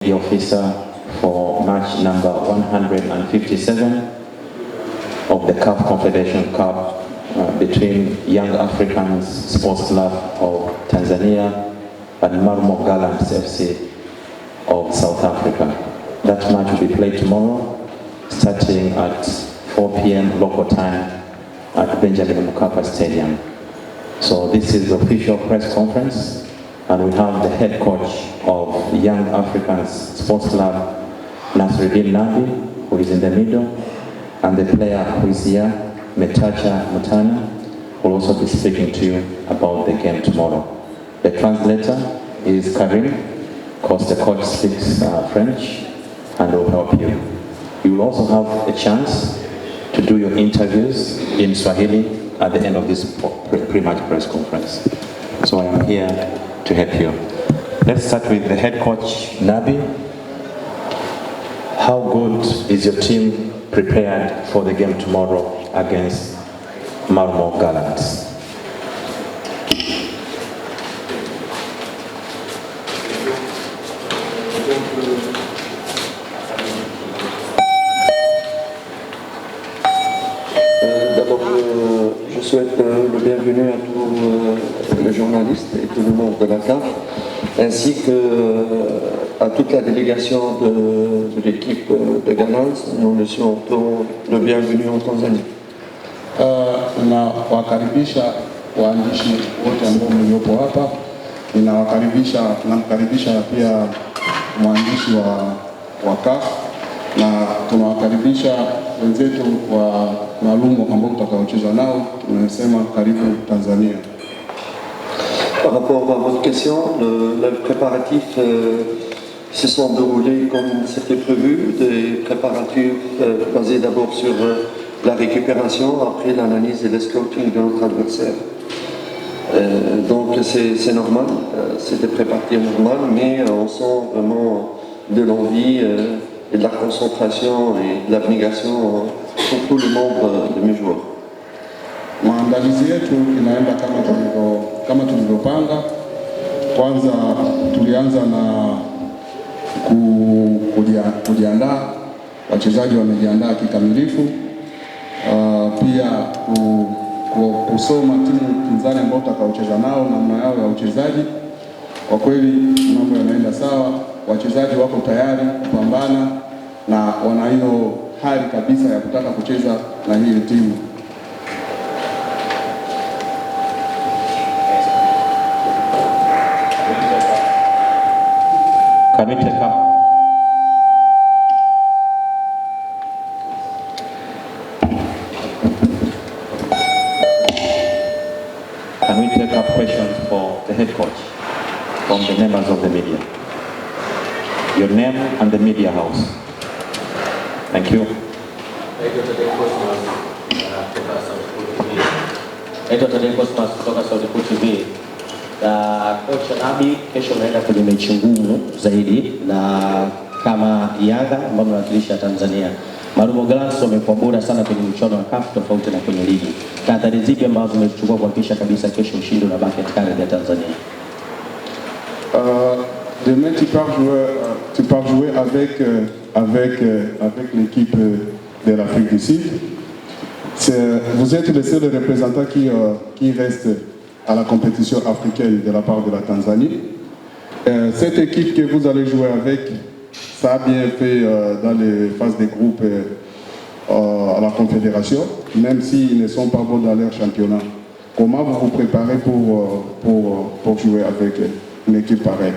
the officer for match number 157 of the CAF Confederation Cup between Young Africans Sports Club of Tanzania and Marmo Gallants FC of South Africa. That match will be played tomorrow starting at 4 p.m. local time at Benjamin Mkapa Stadium. So this is the official press conference, and we have the head coach of Young Africans Sports Club, Nasruddin Nabi, who is in the middle, and the player who is here, Metacha Mutana, will also be speaking to you about the game tomorrow. The translator is Karim, because the coach speaks French, and will help you. You will also have a chance to do your interviews in Swahili at the end of this pre-match press conference. So I am here to help you. Let's start with the head coach, Nabi. How good is your team prepared for the game tomorrow against Marmo Gallants? D'abord, je souhaite le bienvenu à tous les journalistes et tout le monde de la CAF, ainsi qu'à toute la délégation de l'équipe de Gallants. Nous le souhaitons le bienvenu en Tanzanie. Nawakaribisha waandishi wote ambao mliopo hapa. Namkaribisha pia mwandishi wa CAF, na tunawakaribisha wenzetu wa maalumu ambao tutakaocheza nao. Tunasema karibu Tanzania. Par rapport à votre question, les préparatifs se sont déroulés comme c'était prévu, des préparatifs basés d'abord sur la récupération, après l'analyse et le scouting de notre adversaire. Donc c'est normal, c'est des préparatifs normaux, mais on sent vraiment de l'envie et de la concentration et de l'abnégation pour tous les membres de mes joueurs. Maandalizi yetu inaenda kama tulivyopanga. Kwanza tulianza na kujiandaa, wachezaji wamejiandaa kikamilifu. Pia kusoma timu pinzani ambao tutakaocheza nao, namna yao ya uchezaji. Kwa kweli mambo yanaenda sawa, wachezaji wako tayari kupambana na wana hiyo hali kabisa ya kutaka kucheza na hii timu. Can we take up? Can we take up questions for the head coach from the members of the media? Your name and the media house. Thank you. Naitwa Tadei Cosmas kutoka Sauti TV. Coach Nabi, kesho naenda kwenye mechi ngumu zaidi na kama Yanga ambao mnawakilisha Tanzania. Marmo Gallants wamekuwa bora sana kwenye michuano ya CAF tofauti na kwenye ligi. Tahadhari zipi ambazo zimechukua kuhakikisha kabisa kesho ushindi unabaki katika ardhi ya Tanzania? Demain tu pars jouer avec l'équipe de l'Afrique du Sud. Vous êtes le seul représentant qui reste à la compétition africaine de la part de la Tanzanie. Cette équipe que vous allez jouer avec, ça a bien fait dans les phases de groupe à la Confédération, même s'ils ne sont pas bons dans leur championnat. Comment vous vous préparez pour jouer avec une équipe pareille?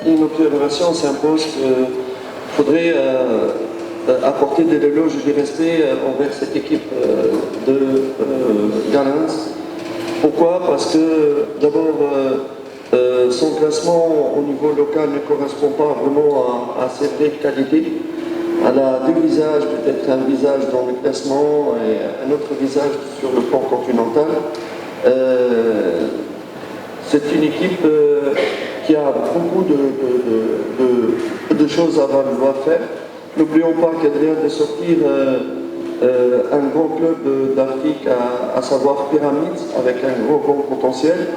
Une observation s'impose qu'il faudrait apporter de l'éloge et du respect envers cette équipe de Gallants. Pourquoi? Parce que d'abord son classement au niveau local ne correspond pas vraiment à ses vraies qualités. Elle a deux visages, peut-être un visage dans le classement et un autre visage sur le plan continental. C'est une équipe qui a beaucoup de choses à vouloir faire. N'oublions pas qu'elle vient de sortir un grand club d'Afrique, à savoir Pyramids, avec un grand potentiel.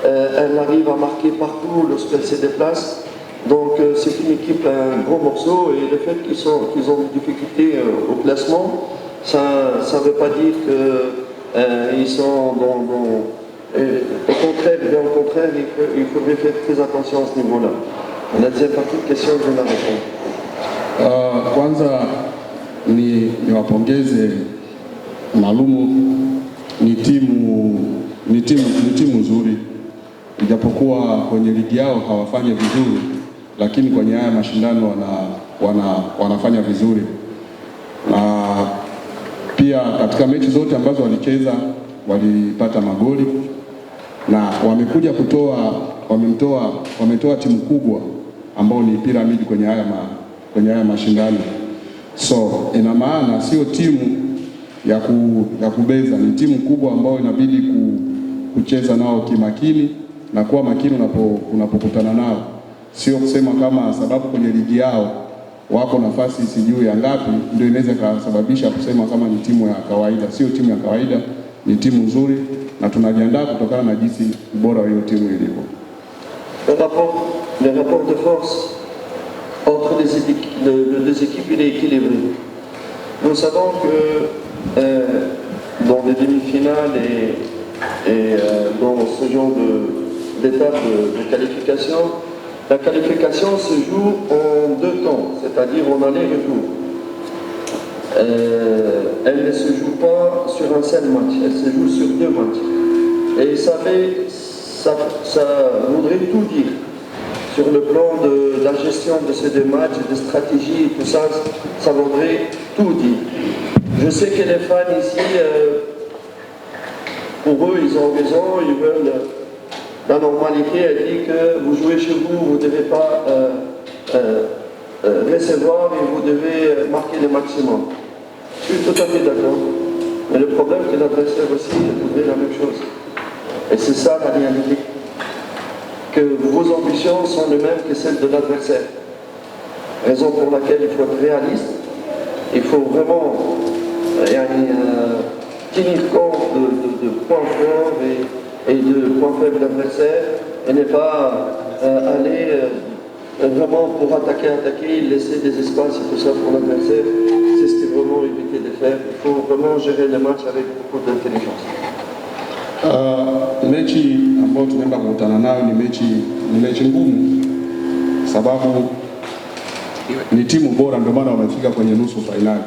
Elle arrive à marquer partout lorsqu'elle se déplace. Donc c'est une équipe, un gros morceau, et le fait qu'ils ont des difficultés au classement, ça ne veut pas dire qu'ils sont au contraire, bien au contraire, il faudrait faire très attention à ce niveau-là. La deuxième partie de question, je vais la répondre. Kwanza niwapongeze Malumu, ni timu nzuri, ijapokuwa kwenye ligi yao hawafanyi vizuri, lakini kwenye haya mashindano wanafanya vizuri, na pia katika mechi zote ambazo walicheza walipata magoli, na wamekuja wametoa timu kubwa ambao ni Pyramid kwenye haya mashindano. So ina maana sio timu ya kubeza, ni timu kubwa ambayo inabidi kucheza nao kimakini na kuwa makini unapokutana nao. Sio kusema kama sababu kwenye ligi yao wako nafasi sijui ya ngapi ndio inaweza kusababisha kusema kama ni timu ya kawaida. Sio timu ya kawaida, ni timu nzuri na tunajiandaa kutokana na jinsi ubora wa hiyo timu ilivyo. Le rapport de force entre les deux équipes, il est équilibré. Nous savons que dans les demi-finales et dans ce genre d'étape de qualification, la qualification se joue en 2 temps, c'est-à-dire en aller-retour. Elle ne se joue pas sur un seul match, elle se joue sur 2 matchs. Et ça voudrait tout dire sur le plan de la gestion de ces 2 matchs, de stratégie, tout ça, ça voudrait tout dire. Je sais que les fans ici, pour eux, ils ont raison, ils veulent. La normalité, elle dit que vous jouez chez vous, vous ne devez pas recevoir et vous devez marquer le maximum. Je suis tout à fait d'accord. Mais le problème, c'est que l'adversaire aussi voudrait la même chose. Et c'est ça la réalité. Que vos ambitions sont les mêmes que celles de l'adversaire. Raison pour laquelle il faut être réaliste. Il faut vraiment tenir compte de points forts et de points faibles de l'adversaire et ne pas aller vraiment pour attaquer, laisser des espaces et tout ça pour l'adversaire. C'est ce qu'il faut vraiment éviter de faire. Il faut vraiment gérer le match avec beaucoup d'intelligence. Mechi ambayo tunaenda kukutana nayo ni mechi ngumu, sababu ni timu bora, ndio maana wamefika kwenye nusu fainali.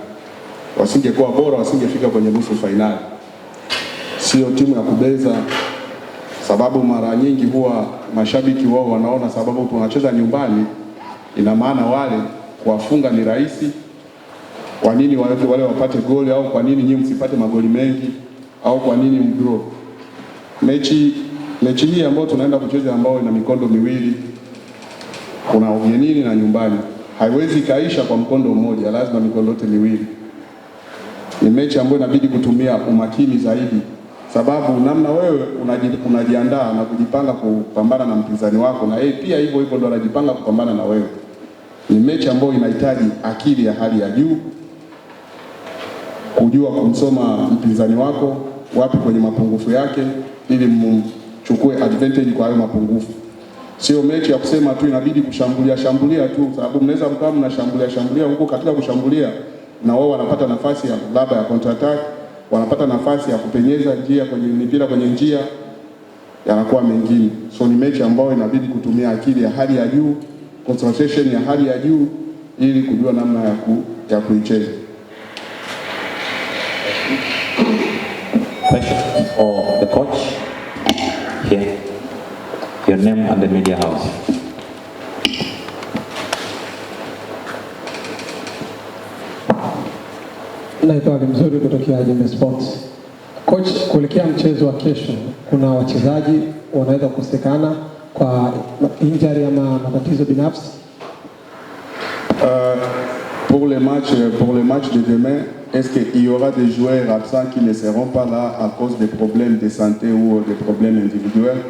Wasingekuwa bora wasingefika kwenye nusu fainali. Sio timu ya kubeza, sababu mara nyingi huwa mashabiki wao wanaona sababu tunacheza nyumbani, ina maana wale kuwafunga ni rahisi. Kwa nini wale wapate goli, au kwa nini nyinyi msipate magoli mengi, au kwa nini mdraw? Mechi hii ambayo tunaenda kucheza ambayo ina mikondo miwili, kuna ugenini na nyumbani, haiwezi kaisha kwa mkondo mmoja, lazima mikondo yote miwili. Ni mechi ambayo inabidi kutumia umakini zaidi, sababu namna wewe unajiandaa na kujipanga kupambana na mpinzani wako, na yeye pia hivyo ndo anajipanga kupambana na wewe. Ni mechi ambayo inahitaji akili ya hali ya juu, kujua kumsoma mpinzani wako wapi kwenye mapungufu yake, ili mchukue advantage kwa hayo mapungufu. Sio mechi ya kusema tu inabidi kushambulia tu, sababu mnaweza mkawa mnashambulia huko, katika kushambulia na wao wanapata nafasi ya labda ya counter attack, wanapata nafasi ya kupenyeza njia kwenye mipira kwenye njia, yanakuwa mengine. So ni mechi ambayo inabidi kutumia akili ya hali ya juu, concentration ya hali ya juu, ili kujua namna ya kuicheza. Question for the coach here. Your name and the media house. Naitwa Ali Mzuri kutokea Jembe Sports. Coach, kuelekea mchezo wa kesho, kuna wachezaji wanaweza kukosekana kwa injury ama matatizo binafsi? Pour le match de demain, est-ce qu'il y aura des joueurs absents qui ne seront pas là à cause des problèmes de santé ou des problèmes individuels?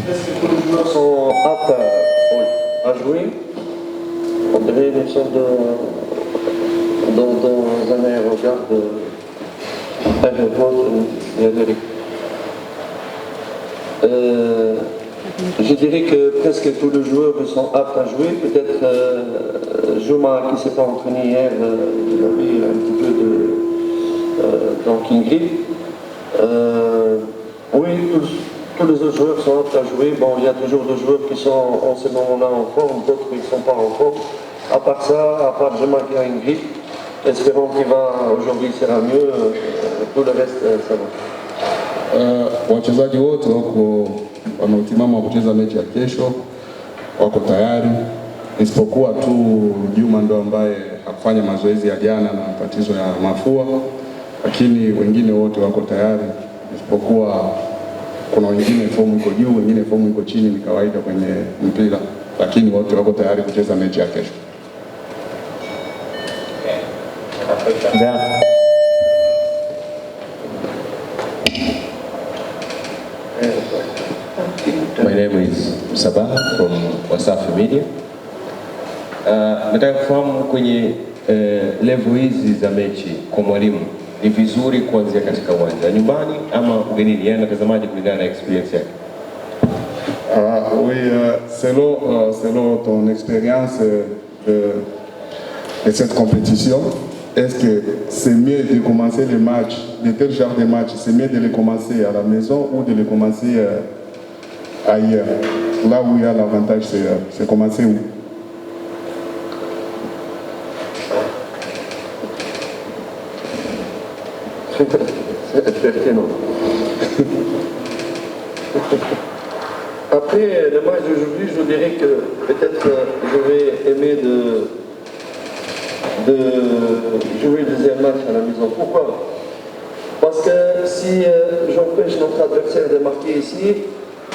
Est-ce que tous les joueurs sont aptes à jouer? On dirait nous sommes dans un aérogare d'Amérique. Je dirais que presque tous les joueurs sont aptes à jouer. Peut-être Jouma qui ne s'est pas entraîné hier, il a eu un petit peu d'anking-grip. Oui, tous les autres joueurs sont aptes à jouer. Bon, il y a toujours des joueurs qui sont en ce moment-là en forme, d'autres qui ne sont pas en forme. À part ça, à part Jouma qui a une grippe, espérons qu'il va aujourd'hui sera mieux, tout le reste ça va. Wachezaji wote wako wanaotimama kucheza mechi ya kesho, wako tayari, isipokuwa tu Juma ndo ambaye hakufanya mazoezi ya jana na tatizo ya mafua, lakini wengine wote wako tayari, isipokuwa kuna wengine fomu iko juu, wengine fomu iko chini, ni kawaida kwenye mpira, lakini wote wako tayari kucheza mechi ya kesho. Yeah. My name is Sabah from Wasafi Media. Nataka kufahamu kwenye level hizi za mechi kwa mwalimu ni vizuri kuanzia katika uwanja nyumbani ama ugenini, yani natazamaji kulingana na experience yake? Oui, selon ton expérience de cette compétition, est-ce que c'est mieux de commencer les matchs, de tel genre de match, c'est mieux de les commencer à la maison ou de les commencer ailleurs? Là où il y a l'avantage, c'est commencer où? C'est pertinent. Après le match d'aujourd'hui, je dirais que peut-être je vais aimer de jouer le deuxième match à la maison. Pourquoi? Parce que si j'empêche notre adversaire de marquer ici,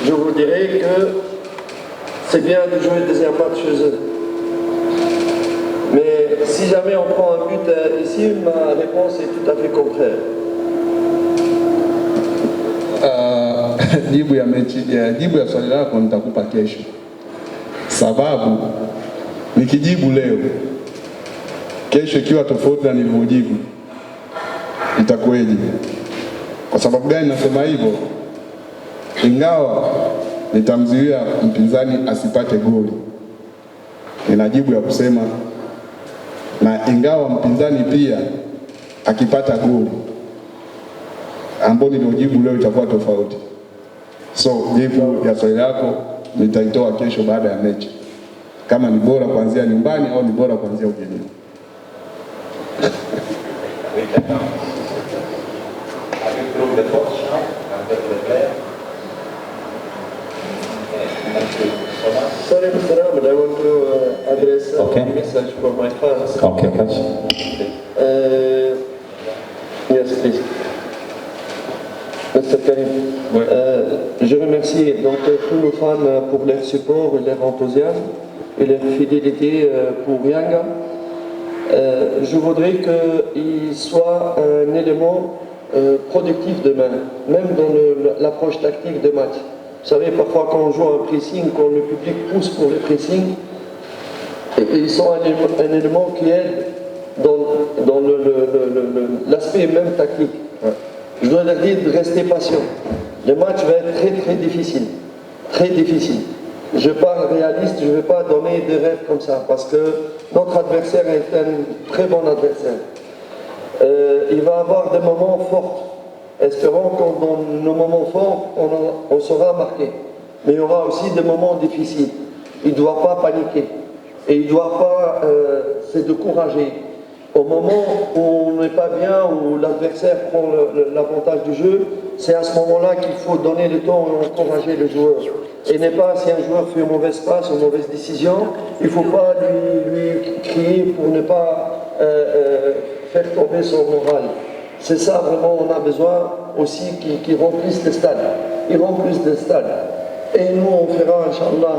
je vous dirais que c'est bien de jouer le deuxième match chez eux. Mais si jamais on prend un but ici, ma réponse est tout à fait contraire. Jibu ya swali lako nitakupa kesho, sababu nikijibu leo, kesho ikiwa tofauti na nilivyojibu itakuwaje? Kwa sababu gani nasema hivyo? Ingawa nitamzuia mpinzani asipate goli, nina jibu ya kusema, na ingawa mpinzani pia akipata goli ambao niliojibu leo itakuwa tofauti. So jibu ya swali lako nitaitoa kesho baada ya mechi, kama ni bora kuanzia nyumbani au ni bora kuanzia ugenini. Sorry, Mr. Ahmed, I want to address a message for my fans. Okay, coach. Yes, please. Mr. Karim, je remercie donc tous nos fans pour leur support, leur enthousiasme et leur fidélité pour Yanga. Je voudrais qu'il soit un élément productif demain, même dans l'approche tactique de match. Vous savez, parfois quand on joue un pressing, quand le public pousse pour le pressing, ils sont un élément qui aide dans l'aspect même tactique. Je dois leur dire de rester patient. Le match va être très très difficile. Très difficile. Je parle réaliste, je ne vais pas donner des rêves comme ça, parce que notre adversaire est un très bon adversaire. Il va avoir des moments forts. Espérons que dans nos moments forts, on sera marqué. Mais il y aura aussi des moments difficiles. Il ne doit pas paniquer. Et il ne doit pas se décourager. Au moment où on n'est pas bien, où l'adversaire prend l'avantage du jeu, c'est à ce moment-là qu'il faut donner le temps et encourager le joueur. Et n'est pas, si un joueur fait une mauvaise passe, une mauvaise décision, il ne faut pas lui crier pour ne pas faire tomber son moral. C'est ça vraiment, on a besoin aussi qu'ils remplissent le stade. Ils remplissent le stade. Et nous, on fera, Inch'Allah,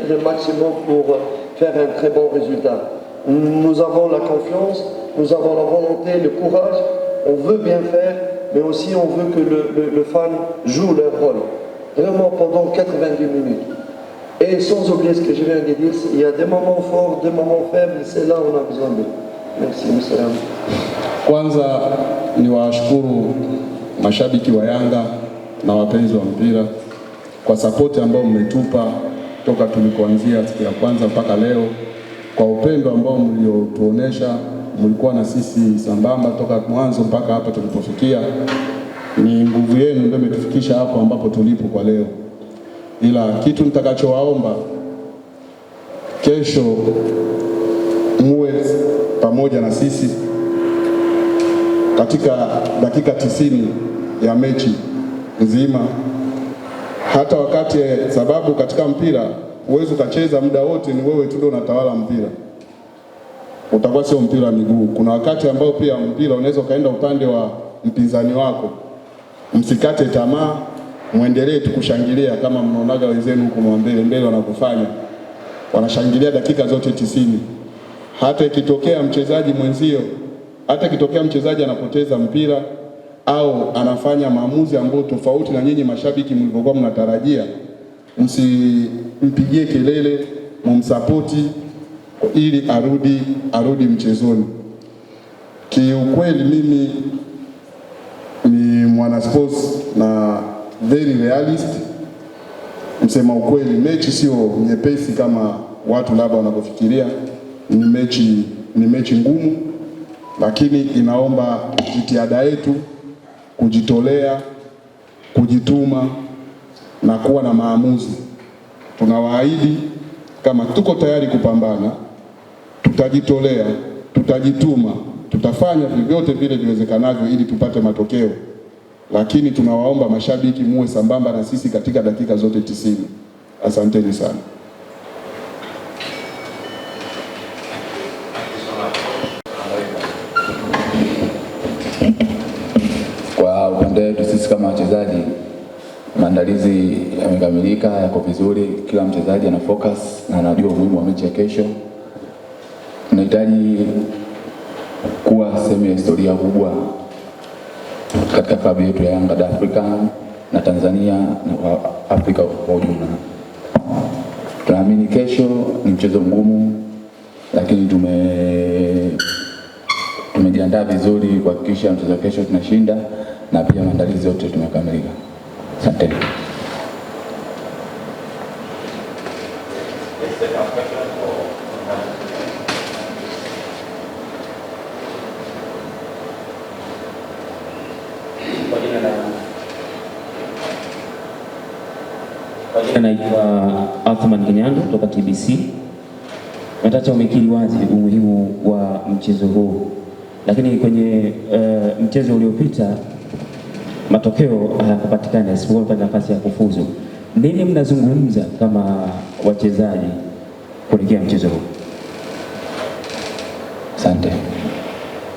le maximum pour faire un très bon résultat. Nous avons la confiance, nous avons la volonté, le courage, on veut bien faire, mais aussi on veut que le fan joue leur rôle. vraiment pendant 90 minutes. Et sans oublier ce que je viens de dire, il y a des moments forts, des moments faibles, c'est là où on a besoin d'eux. Merci, monsieur. Kwanza ni washukuru mashabiki wa Yanga na wapenzi wa mpira kwa sapoti ambao mmetupa toka tulikoanzia siku ya kwanza mpaka leo, kwa upendo ambao mliotuonesha. Mlikuwa na sisi sambamba toka mwanzo mpaka hapa tulipofikia. Ni nguvu yenu ndio imetufikisha hapo ambapo tulipo kwa leo. Ila kitu nitakachowaomba, kesho muwe pamoja na sisi katika dakika 90 ya mechi nzima, hata wakati, sababu katika mpira uwezo ukacheza muda wote, ni wewe tu ndio unatawala mpira, utakuwa sio mpira wa miguu. Kuna wakati ambao pia mpira unaweza kaenda upande wa mpinzani wako. Msikate tamaa, muendelee tu kushangilia kama mnaonaga wenzenu huko mbele wanakufanya, wanashangilia dakika zote 90. Hata ikitokea mchezaji mwenzio, hata ikitokea mchezaji anapoteza mpira au anafanya maamuzi ambayo tofauti na nyinyi mashabiki mlivyokuwa mnatarajia, msimpigie kelele, mumsapoti ili arudi mchezoni. Kiukweli mimi ni mwana sports na very realist. Msema ukweli, mechi sio nyepesi kama watu labda wanapofikiria. Ni mechi ngumu, lakini inaomba jitihada yetu, kujitolea, kujituma na kuwa na maamuzi. Tunawaahidi kama tuko tayari kupambana, tutajitolea, tutajituma, tutafanya vyovyote vile viwezekanavyo ili tupate matokeo. Lakini tunawaomba mashabiki muwe sambamba na sisi katika dakika zote 90. Asanteni sana. Kwa upande wetu sisi kama wachezaji, maandalizi yamekamilika, yako vizuri, kila mchezaji ana focus na anajua umuhimu wa mechi ya kesho. Tunahitaji kuwa sehemu ya historia kubwa katika klabu yetu ya Yanga Afrika na Tanzania na Afrika kwa ujumla. Tunaamini kesho ni mchezo mgumu, lakini tumejiandaa vizuri kuhakikisha mchezo kesho tunashinda, na pia maandalizi yote tumekamilika. Asante. Naitwa Athman Kinyango kutoka TBC. Metacha umekiri wazi umuhimu wa mchezo huu, lakini kwenye mchezo uliopita matokeo hayakupatikana, isipokuwa nafasi ya kufuzu. Nini mnazungumza kama wachezaji kuelekea mchezo huu? Asante.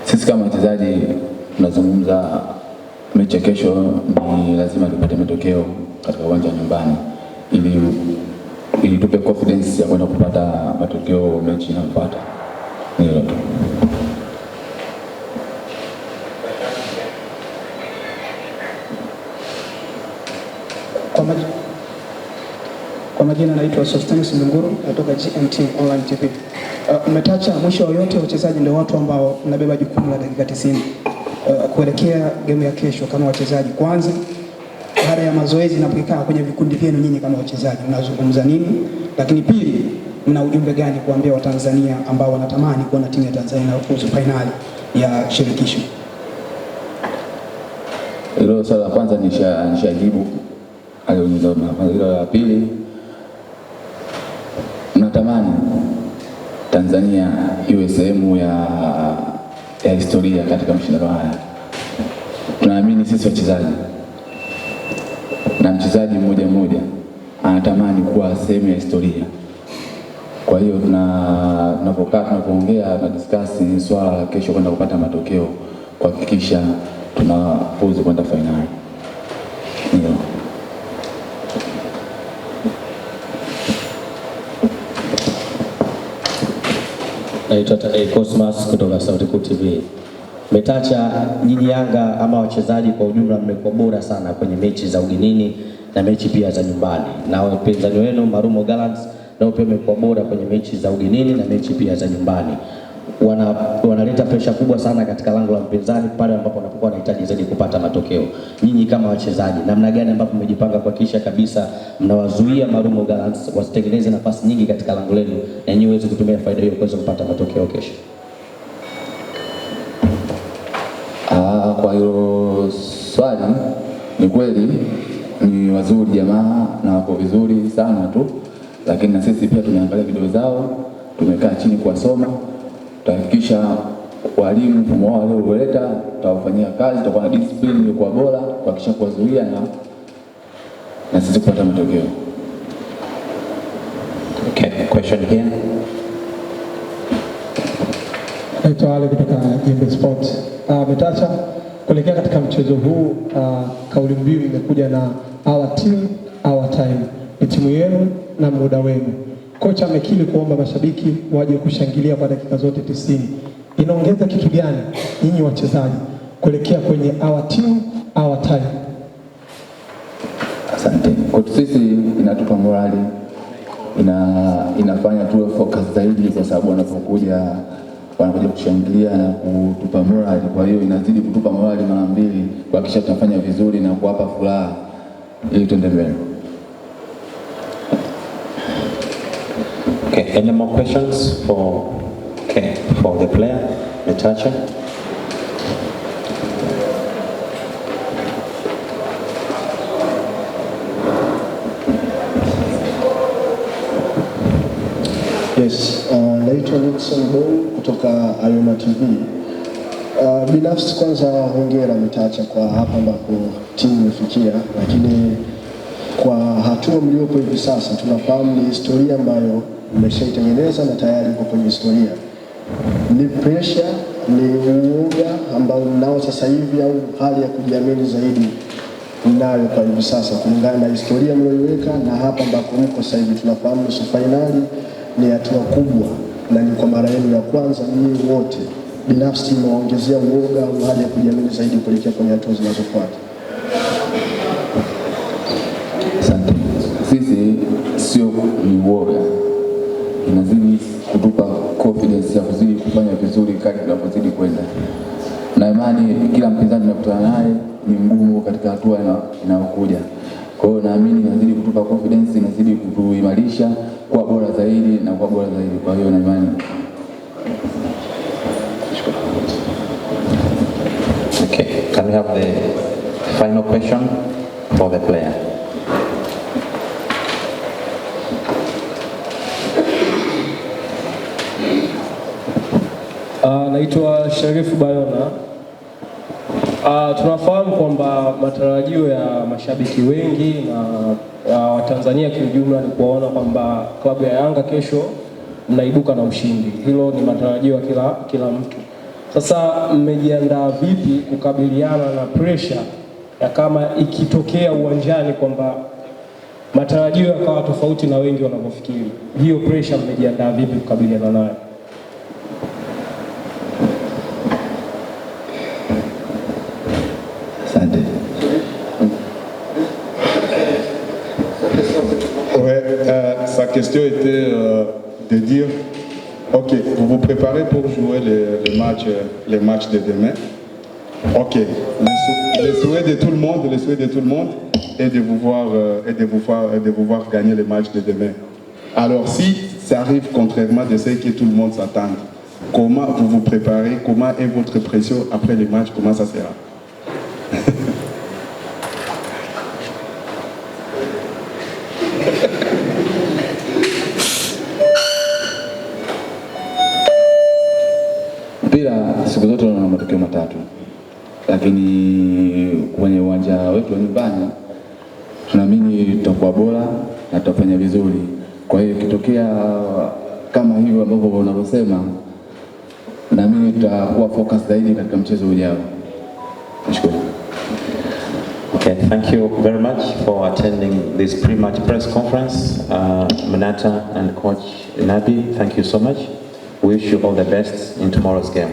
Sisi kama wachezaji tunazungumza mechi kesho, ni lazima tupate matokeo katika uwanja nyumbani ili tupe confidence ya kwenda kupata matokeo mechi inayofuata. Hilo tu. Kwa majina naitwa Sostenes Ndunguru, natoka GMT Online TV. Umetacha mwisho wa yote wachezaji ndio watu ambao mnabeba jukumu la dakika 90 kuelekea game ya kesho. Kama wachezaji, kwanza baada ya mazoezi na kukaa kwenye vikundi vyenu, nyinyi kama wachezaji mnazungumza nini? Lakini pili, mna ujumbe gani kuambia Watanzania ambao wanatamani kuona timu ya Tanzania kufuzu finali ya shirikisho? Hilo swala la kwanza nishajibu. Hilo la pili, natamani Tanzania iwe sehemu ya historia katika mashindano haya. Tunaamini sisi wachezaji na mchezaji mmoja mmoja anatamani kuwa sehemu ya historia. Kwa hiyo tunapoongea na discuss swala la kesho kwenda kupata matokeo, kuhakikisha tunafuzu kwenda finali. Ndio. Naitwa Tadei Cosmas kutoka Sauti Kuu TV. Metacha, nyinyi Yanga ama wachezaji kwa ujumla mmekuwa bora sana kwenye mechi za ugenini na mechi pia za nyumbani, na wapinzani wenu Marumo Gallants nao pia wamekuwa bora kwenye mechi za ugenini na mechi pia za nyumbani. Wanaleta pressure kubwa sana katika lango la mpinzani pale ambapo wanapokuwa wanahitaji zaidi kupata matokeo. Nyinyi kama wachezaji, namna gani ambapo mmejipanga kuhakikisha kabisa mnawazuia Marumo Gallants wasitengeneze nafasi nyingi katika lango lenu na nyinyi uweze kutumia faida hiyo kuweza kupata matokeo kesho? Kwa hiyo swali ni kweli ni wazuri jamaa na wako vizuri sana tu, lakini na sisi pia tumeangalia video zao, tumekaa chini kuwasoma, tutahakikisha walimu mfumo wao walioleta tutawafanyia kazi, tutakuwa na discipline iliyokuwa bora kuhakikisha kuwazuia na sisi kupata matokeo. Okay, question here. Naitwa Ale kutoka Jembe Sports. Metacha, kuelekea katika mchezo huu, kauli mbiu imekuja na our team our time. Ni timu yenu na muda wenu. Kocha amekiri kuomba mashabiki waje kushangilia kwa dakika zote 90. Inaongeza kitu gani nyinyi wachezaji kuelekea kwenye our team our time? Asante. Kwa sisi inatupa morali, inafanya tuwe focus zaidi, kwa sababu wanakuja kushangilia na kutupa morali. Kwa hiyo inazidi kutupa morali mara mbili kuhakikisha tunafanya vizuri na kuwapa furaha ili tuende mbele. Okay, any more questions for the player, Metacha? Yes, naitwa Nixon Ball kutoka Ayoma TV. Binafsi kwanza hongera Metacha kwa hapa ambapo timu imefikia, lakini kwa hatua mliopo hivi sasa tunafahamu ni historia ambayo mmeshaitengeneza na tayari iko kwenye historia. Ni pressure, ni uoga ambao mnao sasa hivi au hali ya kujiamini zaidi mnayo kwa hivi sasa kulingana na historia mlioiweka na hapa ambapo mko sasa hivi? Tunafahamu nusu finali ni hatua kubwa na ni kwa mara yenu ya kwanza nyinyi wote. Binafsi mnaongezea uoga au hali ya kujiamini zaidi kuelekea kwenye hatua zinazofuata? Asante. Sisi sio ni uoga, inazidi kutupa confidence ya kuzidi kufanya vizuri kadri tunapozidi kwenda, na imani kila mpinzani tunakutana naye ni mgumu katika hatua inayokuja. Kwa hiyo naamini inazidi kutupa confidence, inazidi kutuimarisha kuwa bora zaidi na kuwa bora zaidi. Kwa hiyo na imani. Okay, can we have the final question for the player? Naitwa Sharifu Bayona. Tunafahamu kwamba matarajio ya mashabiki wengi na Watanzania kiujumla ni kuona kwamba klabu ya Yanga kesho mnaibuka na ushindi. Hilo ni matarajio ya kila mtu. Sasa mmejiandaa vipi kukabiliana na pressure ya kama ikitokea uwanjani kwamba matarajio yakawa tofauti na wengi wanavyofikiri? Hiyo pressure mmejiandaa vipi kukabiliana nayo? Sa question était de dire, ok, vous vous préparez pour jouer les matchs de demain. Ok, le souhait de tout le monde est de vous voir gagner les matchs de demain. Alors si ça arrive contrairement de ce que tout le monde s'attend, comment vous vous préparez, comment est votre pression après les matchs, comment ça sera? Siku zote na matokeo matatu, lakini kwenye uwanja wetu wa nyumbani tunaamini tutakuwa bora na tutafanya vizuri. Kwa hiyo ikitokea kama hivyo ambavyo unavyosema, naamini tutakuwa focus zaidi katika mchezo ujao. Nashukuru. Okay, thank you very much for attending this pre-match press conference. Manata and Coach Nabi, thank you so much. We wish you all the best in tomorrow's game.